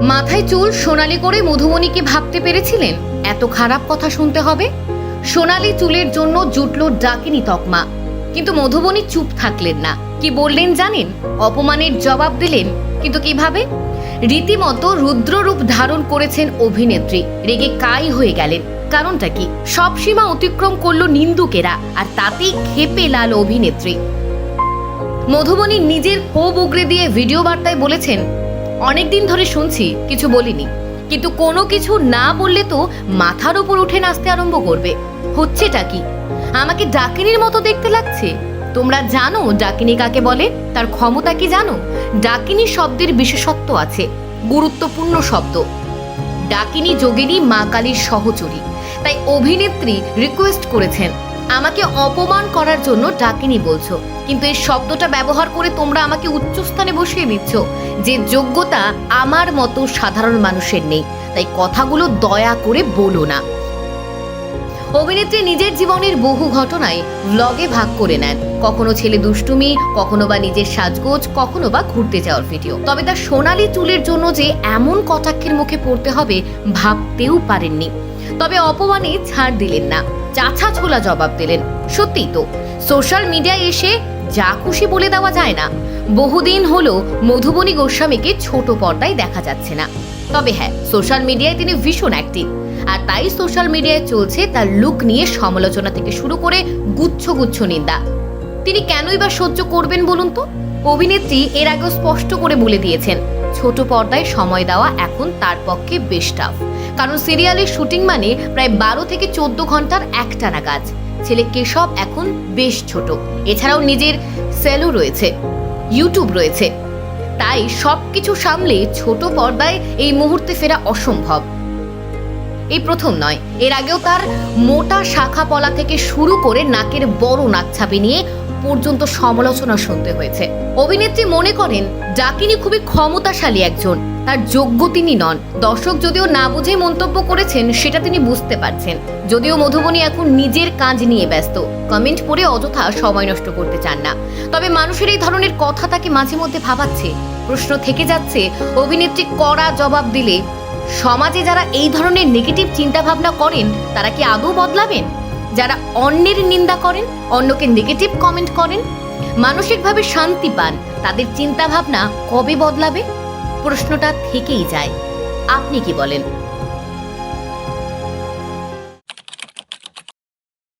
মাথায় চুল সোনালি করে মধুবনীকে ভাবতে পেরেছিলেন এত খারাপ কথা শুনতে হবে? সোনালি চুলের জন্য জুটল ডাকিনী তকমা। কিন্তু মধুবনী চুপ থাকলেন না। কি বললেন জানেন? অপমানের জবাব দিলেন। কিন্তু কিভাবে? রীতিমতো রুদ্ররূপ ধারণ করেছেন অভিনেত্রী। রেগে কাই হয়ে গেলেন। কারণটা কি? সব সীমা অতিক্রম করলো নিন্দুকেরা, আর তাতেই ক্ষেপে লাল অভিনেত্রী। মধুবনী নিজের ক্ষোভ উগরে দিয়ে ভিডিও বার্তায় বলেছেন, অনেকদিন ধরে শুনছি, কিছু বলিনি, কিন্তু কোনো কিছু না বললে তো মাথার উপর উঠে নাচতে আরম্ভ করবে। হচ্ছেটা কি? আমাকে ডাকিনীর মতো দেখতে লাগছে। তোমরা জানো ডাকিনী কাকে বলে? তার ক্ষমতা কি জানো? ডাকিনী শব্দের বিশেষত্ব আছে, গুরুত্বপূর্ণ শব্দ। ডাকিনী যোগিনী মা কালীর সহচরী। তাই অভিনেত্রী রিকোয়েস্ট করেছেন, আমাকে অপমান করার জন্য ডাকিনী বলছো, কিন্তু এই শব্দটা ব্যবহার করে তোমরা আমাকে উচ্চস্থানে বসিয়ে দিচ্ছ, যে যোগ্যতা আমার মতো সাধারণ মানুষের নেই। তাই কথাগুলো দয়া করে বলো না। অভিনেত্রী নিজের জীবনের বহু ঘটনায় ব্লগে ভাগ করে নেন। কখনো ছেলে দুষ্টুমি, কখনো বা নিজের সাজগোজ, কখনো বা ঘুরতে যাওয়ার ভিডিও। তবে তার সোনালি চুলের জন্য যে এমন কটাক্ষের মুখে পড়তে হবে ভাবতেও পারেননি। তবে অপমানে ছাড় দিলেন না, চাছা ছোলা জবাব দিলেন। সত্যিই তো, সোশ্যাল মিডিয়ায় এসে যা খুশি বলে দেওয়া যায় না। বহুদিন হলো মধুবনী গোস্বামীকে ছোট পর্দায় দেখা যাচ্ছে না। তবে হ্যাঁ, সোশ্যাল মিডিয়ায় তিনি ভীষণ অ্যাক্টিভ, আর তাই সোশ্যাল মিডিয়ায় চলছে তার লুক নিয়ে সমালোচনা থেকে শুরু করে গুচ্ছ গুচ্ছ নিন্দা। তিনি কেনই বা সহ্য করবেন বলুন তো? অভিনেত্রী এর আগেও স্পষ্ট করে বলে দিয়েছেন, ছোট পর্দায় সময় দেওয়া এখন তার পক্ষে বেশ টাফ। কারণ সিরিয়ালের শুটিং মানে প্রায় 12 থেকে 14 ঘন্টার একটানা কাজ। ছেলে কেশব এখন বেশ ছোট, এছাড়াও নিজের সেলও রয়েছে, ইউটিউব রয়েছে। তাই সবকিছু সামলে ছোট পর্দায় এই মুহূর্তে ফেরা অসম্ভব। এই প্রথম নয়, এর আগেও তার মোটা শাখা পলা থেকে শুরু করে নাকের বড় নাকছাপি নিয়ে পর্যন্ত সমালোচনা শুনতে হয়েছে। অভিনেত্রী মনে করেন ডাকিনী খুবই ক্ষমতাশালী একজন, তার যোগ্য তিনি নন। দর্শক যদিও না বুঝে মন্তব্য করেছেন সেটা তিনি বুঝতে পারছেন। যদিও মধুবনী এখন নিজের কাজ নিয়ে ব্যস্ত, কমেন্ট পড়ে অযথা সময় নষ্ট করতে চান না। তবে মানুষের এই ধরনের কথা তাকে মাঝে মধ্যে ভাবাচ্ছে। প্রশ্ন থেকে যাচ্ছে, অভিনেত্রী কড়া জবাব দিলে সমাজে যারা এই ধরনের নেগেটিভ চিন্তা ভাবনা করেন তারা কি আদৌ বদলাবেন? যারা অন্যের নিন্দা করেন, অন্যকে নেগেটিভ কমেন্ট করেন, মানসিকভাবে শান্তি পান, তাদের চিন্তা ভাবনা কবে বদলাবে? প্রশ্নটা থেকেই যায়। আপনি কি বলেন?